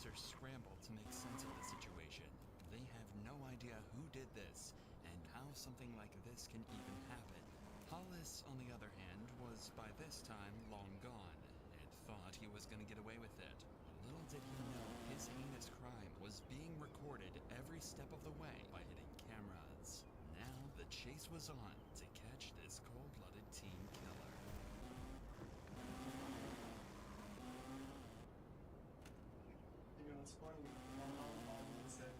officers scramble to make sense of the situation. They have no idea who did this and how something like this can even happen. Hollis, on the other hand, was by this time long gone and thought he was going to get away with it. Little did he know his heinous crime was being recorded every step of the way by hidden cameras. Now the chase was on to catch this cold-blooded teen killer. You know, it's funny. My mom called me and said,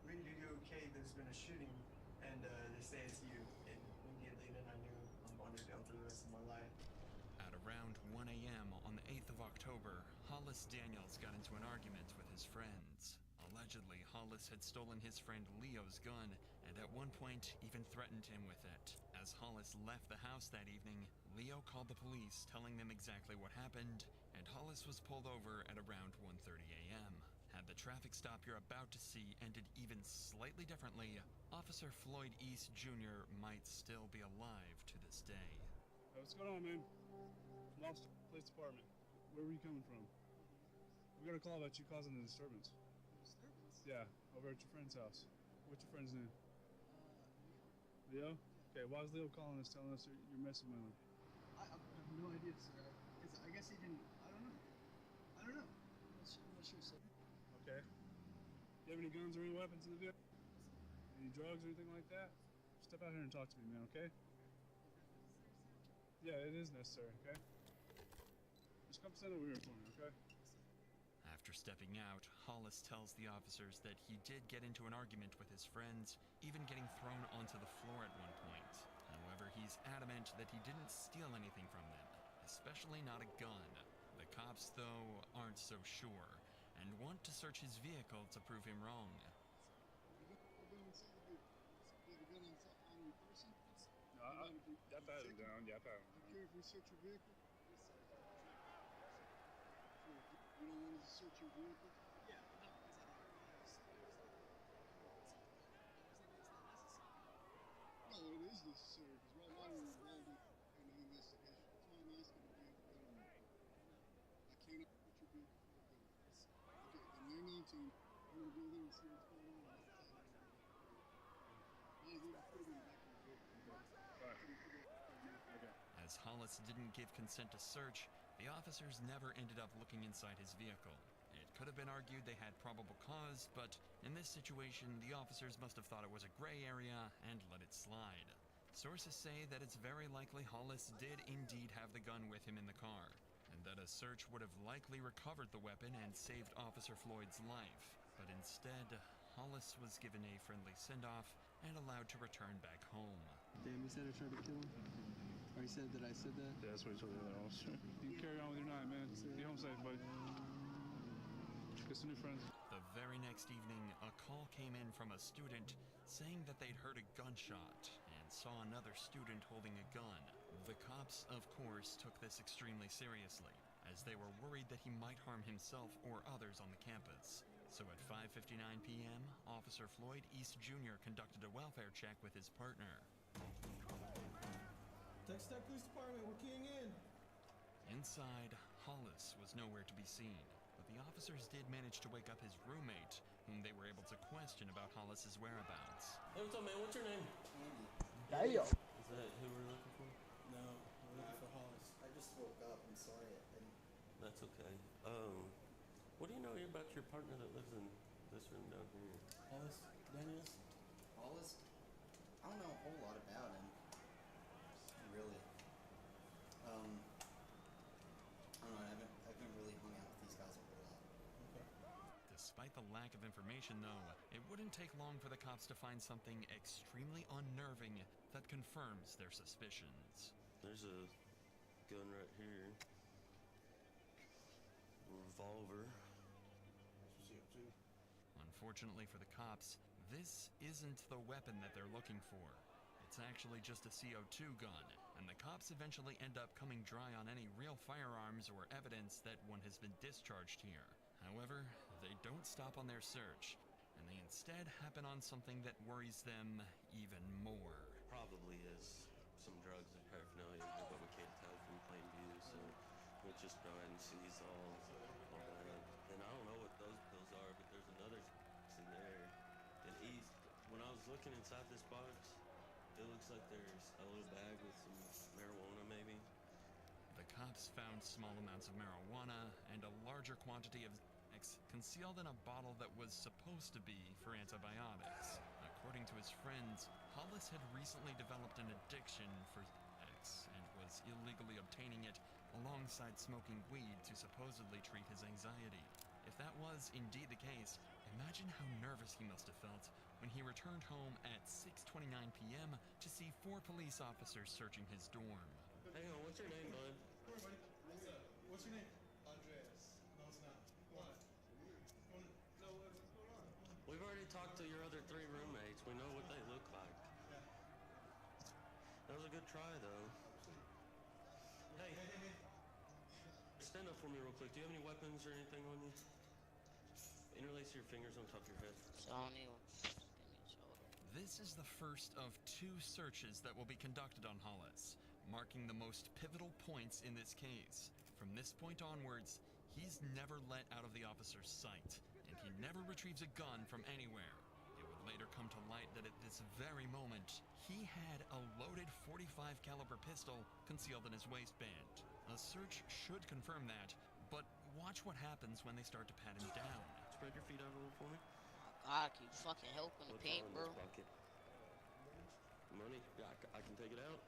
"Rick, are you okay? There's been a shooting, and they say it's you." And immediately then I knew I'm going to jail for the rest of my life. At around 1 a.m. on the 8th of October, Hollis Daniels got into an argument with his friends. Allegedly, Hollis had stolen his friend Leo's gun and at one point even threatened him with it. As Hollis left the house that evening, Leo called the police telling them exactly what happened, and Hollis was pulled over at around 1:30 a.m. Had the traffic stop you're about to see ended even slightly differently, Officer Floyd East Jr. might still be alive to this day. Hey, what's going on, man? Lobster Police Department. Where were you coming from? We got a call about you causing a disturbance. Disturbance? Yeah, over at your friend's house. What's your friend's name? Leo? Okay, why is Leo calling us, telling us you're messing with him? I have no idea, sir. I guess he didn't. I don't know. I'm not sure, sir. Okay. You have any guns or any weapons in the vehicle? Any drugs or anything like that? Step out here and talk to me, man, okay? Yeah, it is necessary, okay? Just come stand over here for me, okay? After stepping out, Hollis tells the officers that he did get into an argument with his friends, even getting thrown onto the floor at one point. However, he's adamant that he didn't steal anything from them, especially not a gun. The cops, though, aren't so sure, and want to search his vehicle to prove him wrong. The gun inside the vehicle. You have a gun on your person? No, I pat him down. Yeah, I pat him You down. care if we search your vehicle? You don't want us to search your vehicle? Yeah, but not because I don't know. No, it is necessary because right now we're involved in an investigation. That's why I'm asking if you have a gun on you. I cannot put your vehicle for a gun. Okay, then hang on to him. We're gonna go there and see what's going on. Might as well put him back in the vehicle. Okay. As Hollis didn't give consent to search, the officers never ended up looking inside his vehicle. It could have been argued they had probable cause, but in this situation, the officers must have thought it was a gray area and let it slide. Sources say that it's very likely Hollis did indeed have the gun with him in the car, and that a search would have likely recovered the weapon and saved Officer Floyd's life. But instead, Hollis was given a friendly send-off and allowed to return back home. Damn, you said I tried to kill him? Or you said that I said that? Yeah, that's what he told the other officer. You can carry on with your night, man. Be home safe, buddy. Get some new friends. The very next evening, a call came in from a student saying that they'd heard a gunshot and saw another student holding a gun. The cops, of course, took this extremely seriously, as they were worried that he might harm himself or others on the campus. So at 5:59 p.m., Officer Floyd East Jr. conducted a welfare check with his partner. Texas Tech Police Department, we're keying in. Inside, Hollis was nowhere to be seen, but the officers did manage to wake up his roommate, whom they were able to question about Hollis's whereabouts. Hey, what's up, man? What's your name? Andy. Damn. Is that who we're looking for? No, we're looking for Hollis. I just woke up. I'm sorry. That's okay. What do you know about your partner that lives in this room down here? Hollis Daniels? Hollis, I don't know a whole lot about him. Really. I don't know. I haven't really hung out with these guys a whole lot. Despite the lack of information, though, it wouldn't take long for the cops to find something extremely unnerving that confirms their suspicions. There's a gun right here. Revolver. Unfortunately for the cops, this isn't the weapon that they're looking for. It's actually just a CO2 gun, and the cops eventually end up coming dry on any real firearms or evidence that one has been discharged here. However, they don't stop on their search, and they instead happen on something that worries them even more. Probably is some drugs or paraphernalia, but we can't tell from plain view, so we'll just go ahead and seize all that. And I don't know what when I was looking inside this box, it looks like there's a little bag with some marijuana, maybe. The cops found small amounts of marijuana and a larger quantity of X concealed in a bottle that was supposed to be for antibiotics. According to his friends, Hollis had recently developed an addiction for X and was illegally obtaining it alongside smoking weed to supposedly treat his anxiety. If that was indeed the case, imagine how nervous he must have felt when he returned home at 6:29 p.m. to see 4 police officers searching his dorm. Hang on, what's your name, bud? Come here, buddy. What's your name? Andreas. No, it's not. Why? No, what's going on? We've already talked to your other 3 roommates. We know what they look like. Yeah. That was a good try, though. Hey, Hey. stand up for me real quick. Do you have any weapons or anything on you? Interlace your fingers on top of your head. Tony, give me a shoulder. This is the first of 2 searches that will be conducted on Hollis, marking the most pivotal points in this case. From this point onwards, he's never let out of the officer's sight, and he never retrieves a gun from anywhere. It would later come to light that at this very moment, he had a loaded .45 caliber pistol concealed in his waistband. A search should confirm that, but watch what happens when they start to pat him down. Spread your feet out a little for me. God, can you fucking help in the What's paint, all in bro? this bucket? Money? Yeah, I can take it out.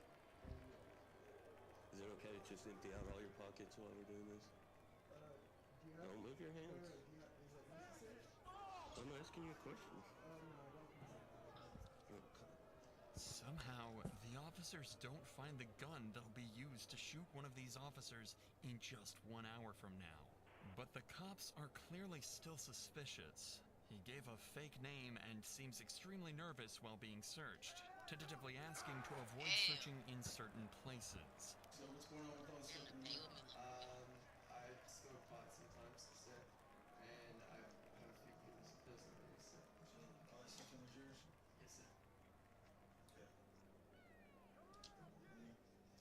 Is it okay to just empty out all your pockets while we're doing this? Don't move your hands. I'm asking you a question. Somehow, the officers don't find the gun that'll be used to shoot one of these officers in just 1 hour from now. But the cops are clearly still suspicious. He gave a fake name and seems extremely nervous while being searched, tentatively asking to avoid searching in certain places. So what's going on with all this stuff? Hey, with me. I smoke pot sometimes, so, and I have a few pills already, so. All this stuff was yours? Yes, sir. Okay.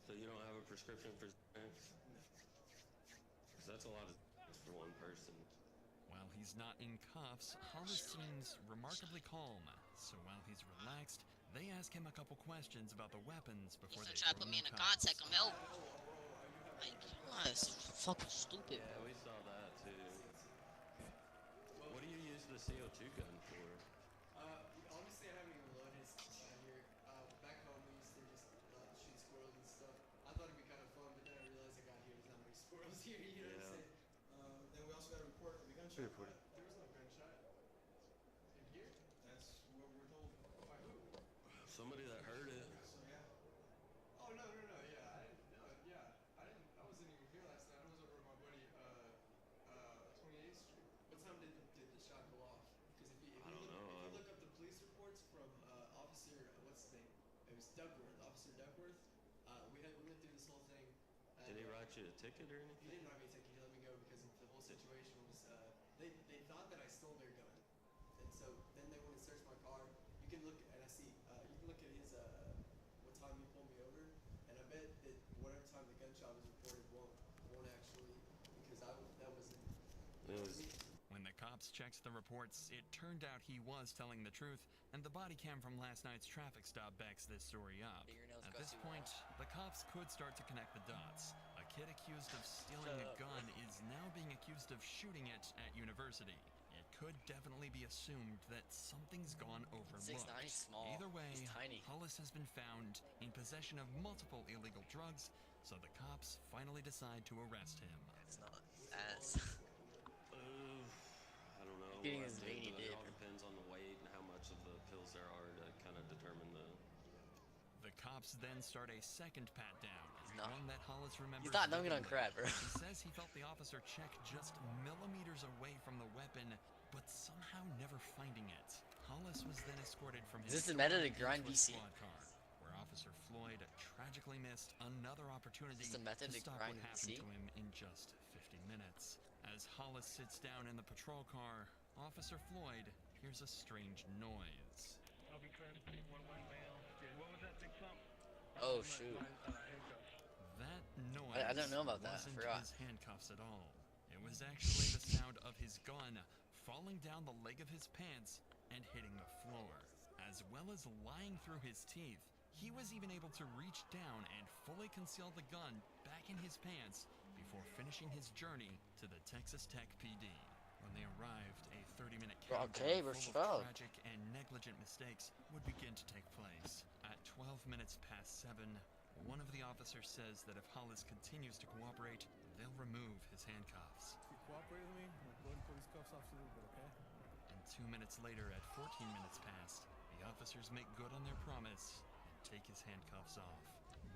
So you don't have a prescription for Xanax? Because that's a lot of for one person. While he's not in cuffs, Hollis seems remarkably calm. So while he's relaxed, they ask him a couple questions about the weapons before He's they gonna try to throw put him me in a cuffs. contact, I'm help. Like, that's fucking stupid, Yeah, bro. we saw that too. What do you use the CO2 gun for? Honestly, I haven't even loaded out here. Back home, we used to just shoot squirrels and stuff. I thought it'd be kind of fun, but then I realized I got here, there's not many squirrels here, you know what I'm saying? Then we also got a report of a gunshot. Report. There was no gunshot. In here? That's what we're told. By who? Somebody that heard it. So yeah. Oh, no, yeah, I wasn't even here last night. I was over at my buddy, 28th Street. What time did the shot go off? Because if you I don't know. If you look up the police reports from, Officer, what's his name? It was Duckworth, Officer Duckworth. We went through this whole thing. Did he write you a ticket or He anything? didn't write me a ticket. He let me go because the whole situation was, they thought that I stole their gun. And so then they wanted to search my car. You can look, and I see, you can look at his, what time he pulled me over. And I bet that whatever time the gunshot was reported won't actually, because that wasn't. It was. When the cops checked the reports, it turned out he was telling the truth, and the body cam from last night's traffic stop backs this story up. Fingernails At go this too point, the cops could start to connect the dots. A kid accused of stealing a gun is now being accused of shooting it at university. It could definitely be assumed that something's gone overlooked. 6'9", he's small. Either way, He's tiny. Hollis has been found in possession of multiple illegal drugs, so the cops finally decide to arrest him. It's not ass. I don't know. Getting I his think veiny it dick. all depends on the weight and how much of the pills there are to kind of determine the. The cops then start a second pat down, not- one that Hollis remembers. He's not knowing on vividly. crap, bro. He says he felt the officer check just millimeters away from the weapon, but somehow never finding it. Hollis was then escorted from Is his this the dorm method of into grind a VC? squad car, where Officer Floyd tragically missed another opportunity Is this the method to of stop grind what happened VC? to him in just 50 minutes. As Hollis sits down in the patrol car, Officer Floyd hears a strange noise. Oh, shoot. That noise I don't know about that. I wasn't forgot. his handcuffs at all. It was actually the sound of his gun falling down the leg of his pants and hitting the floor. as well as lying through his teeth. He was even able to reach down and fully conceal the gun back in his pants before finishing his journey to the Texas Tech PD. When they arrived, a 30-minute Okay, countdown we're full of fucked. tragic and negligent mistakes would begin to take place. At 12 minutes past 7, one of the officers says that if Hollis continues to cooperate, they'll remove his handcuffs. If you cooperate with me, I'm going to pull these cuffs off a little bit, okay? And 2 minutes later, at 14 minutes past, the officers make good on their promise and take his handcuffs off.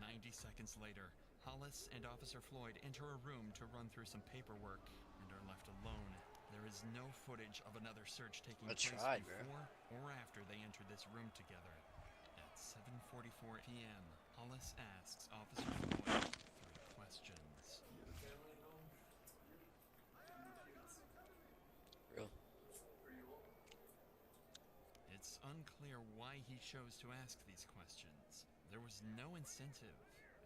90 seconds later, Hollis and Officer Floyd enter a room to run through some paperwork and are left alone. There is no footage of another search taking I place tried, bro. before or after they enter this room together. At 7:44 p.m., Hollis asks Officer Floyd 3 questions. Real. It's unclear why he chose to ask these questions. There was no incentive,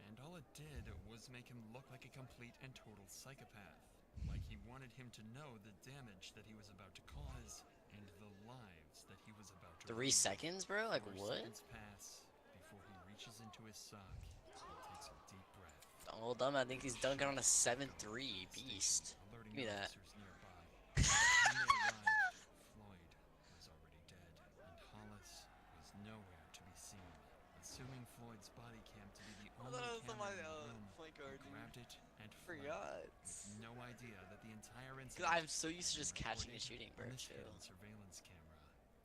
and all it did was make him look like a complete and total psychopath. Like he wanted him to know the damage that he was about to cause and the lives that he was about to 3 ruin. seconds, bro? Like 4 what? seconds pass before he reaches into his sock and takes a deep breath. Oh, dumb. I think he's dunking on a 7-3 beast. Alerting Give me that. officers nearby. When they arrived, Floyd was already dead, and Hollis was nowhere to be seen. Assuming Floyd's body cam to be the only camera in the room, he grabbed it and fled, with no idea that the entire incident I'm so used to just was catching and recorded shooting, bro. on this Chill. hidden surveillance camera.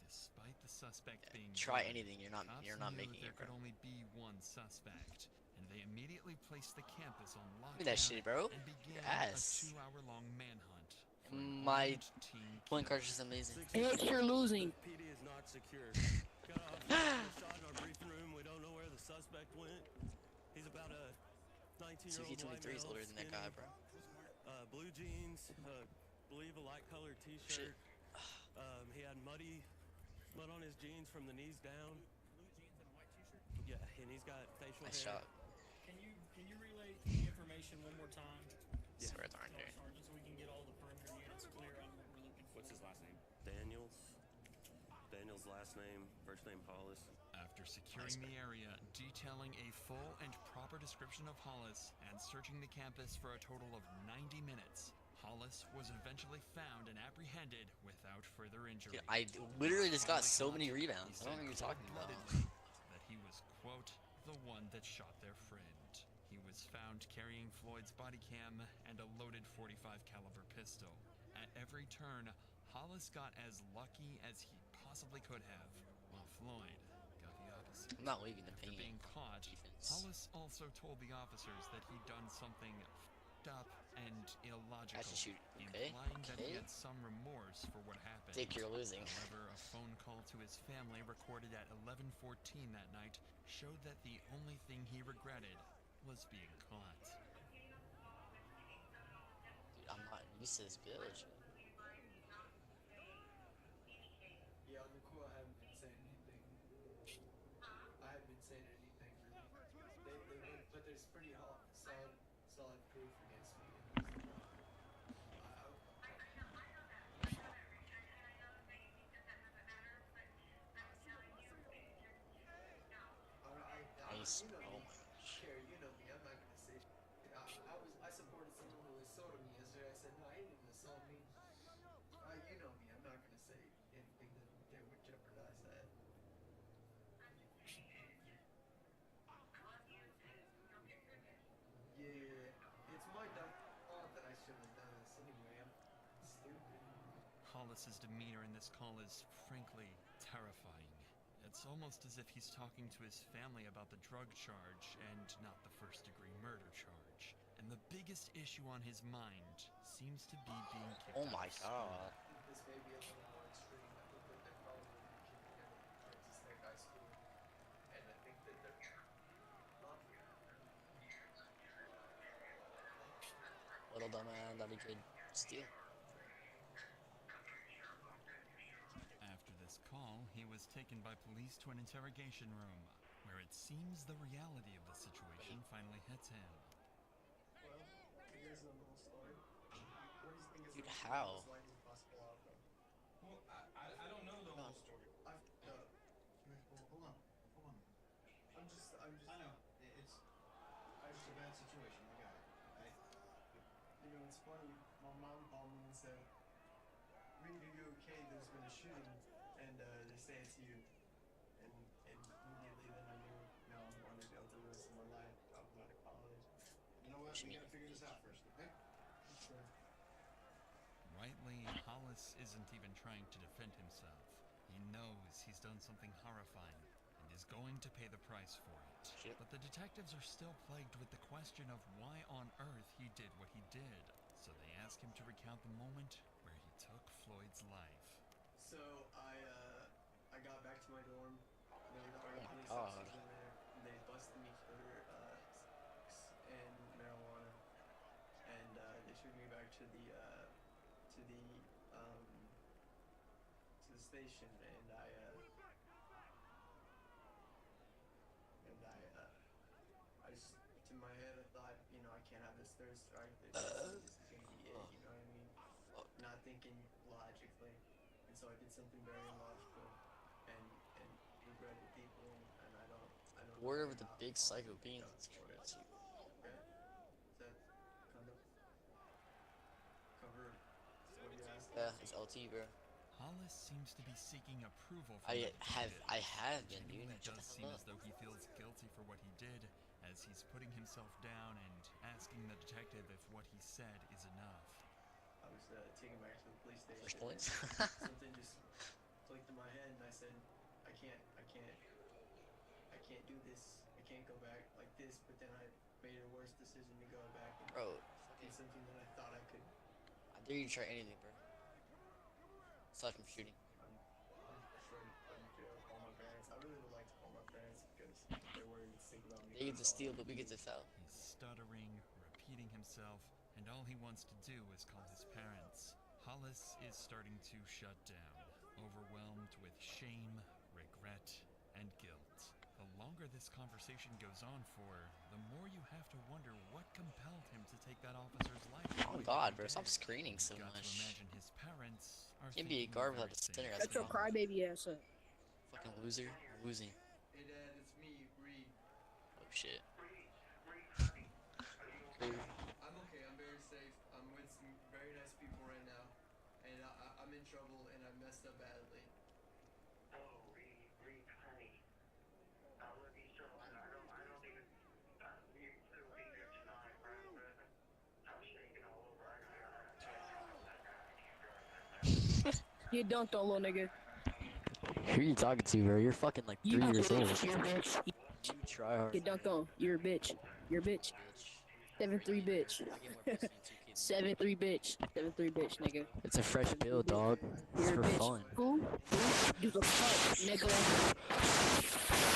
Despite the suspect being Try dead, anything. You're not cops knew making there it, bro. could only be one suspect, and they immediately placed the campus on Look at that lockdown shit, bro. and began Your ass. a 2-hour-long manhunt. For an My armed teen point killer. card is amazing. Bitch, you're losing. PD is not secure. Got off shot in our briefing room. We don't know where the suspect went. He's about a 19-year-old white 2K23 is male, older than that guy, bro. blue jeans, believe a light colored Shit. T-shirt. He had mud on his jeans from the knees down. Blue jeans and a white t-shirt. Yeah, and he's got facial Nice hair. shot. Can you relay the information one more time? Yeah. Swear it's Sergeant, dude. so we can get all the perimeter units clear on what we're looking for. What's his last name? Daniels. Daniels' last name, first name Hollis. After securing the area, detailing a full and proper description of Hollis, and searching the campus for a total of 90 minutes, Hollis was eventually found and apprehended without further injury. Dude, I literally just got Only so many he rebounds. I don't know what you're said talking about. cold-bloodedly that he was, quote, the one that shot their friend. He was found carrying Floyd's body cam and a loaded .45 caliber pistol. At every turn, Hollis got as lucky as he possibly could have, while Floyd got the opposite. I'm not leaving the After paint. being caught, Defense. Hollis also told the officers that he'd done something f***ed up and illogical, I should shoot. Okay, implying that he okay. had some remorse for what happened. Dick, you're losing. However, a phone call to his family recorded at 11:14 that night showed that the only thing he regretted was being caught. Dude, I'm not used to this village. Yeah, on the cool, I haven't been saying anything. I haven't been saying anything really. But there's pretty solid proof against me. Nice. You know Oh me, my gosh. Carrie, you know me. I'm not gonna say. I supported someone who assaulted me yesterday. I said no, he didn't assault me. You know me. I'm not gonna say anything that would jeopardize that. Yeah, it's my fault that I shouldn't have done this anyway. I'm stupid. Hollis's demeanor in this call is frankly terrifying. It's almost as if he's talking to his family about the drug charge and not the first-degree murder charge. And the biggest issue on his mind seems to be being kicked Oh out my of school. god. This may be a little more extreme. I think that they're probably going to kick me out of Texas Tech High School. And I think that they're Little dumbass that he could steal. After this call, he was taken by police to an interrogation room, where it seems the reality of the situation finally hits him. well, you guys know the whole story. What do you think is Dude, the how? most likely possible outcome? Well, I don't know the whole story. I f***ed up. I know. It's just a bad situation. I got it. You know, it's funny. My mom called me and said, "Reed, are you okay? There's been a shooting, and they say it's you." And immediately then I knew, no, I'm going to Delta the rest of my life. I'm out of college. You know what? We gotta figure this out first, okay? Sure. Rightly, Hollis isn't even trying to defend himself. He knows he's done something horrifying and is going to pay the price for it. Shit. But the detectives are still plagued with the question of why on earth he did what he did. So they ask him to recount the moment where he took Floyd's life. So I got back to my dorm. There were already Oh my police God. officers in there. They busted me for and marijuana, and they took me back to the station, and I just, in my head, I thought, you know, I can't have this third strike. This is gonna be it. You know what I mean? Not thinking logically, and so I did something very illogical, and regretted people, and I don't. Word know of the how- big how psycho to beans. make up for it. Okay? Is that kind of cover what you asked? Yeah, it's LT, bro. Hollis seems to be seeking approval from I the have detectives. been, dude. It Shut does the seem hell as up. though he feels guilty for what he did, as he's putting himself down and asking the detective if what he said is enough. I was taken back to the police station. First points. Something just clicked in my head, and I said, I can't do this. I can't go back like this. But then I made a worse decision to go back and Bro, do something that I thought I could. I dare you to try anything, bro. Aside from shooting. I'm sure I'm jail. Call my parents. I really would like to call my parents because they're worried and sick about me. They get to steal, but we get to sell. He's stuttering, repeating himself, and all he wants to do is call his parents. Hollis is starting to shut down, overwhelmed with shame, regret, and guilt. The longer this conversation goes on for, the more you have to wonder what compelled him to take that officer's life. Oh away God, from bro, stop dead. screaming so Got to much. imagine his parents are Can't be a thinking guard the without very the center. same. That's Shut your wrong. crybaby ass up. Fucking loser. Losing. Hey Dad, it's me, Reed. Oh shit. I'm okay. I'm very safe. I'm with some very nice people right now, and I'm in trouble, and I messed up badly. Get dunked on, little nigga. Who are you talking to, bro? You're fucking like 3 You years old. You're a bitch. You try hard. Get dunked on. You're a bitch. You're a bitch. 7'3" bitch. 7'3" bitch. 7'3" bitch, nigga. It's a fresh build, dog. It's You're for a bitch. fun. Who? You the fuck, nigga.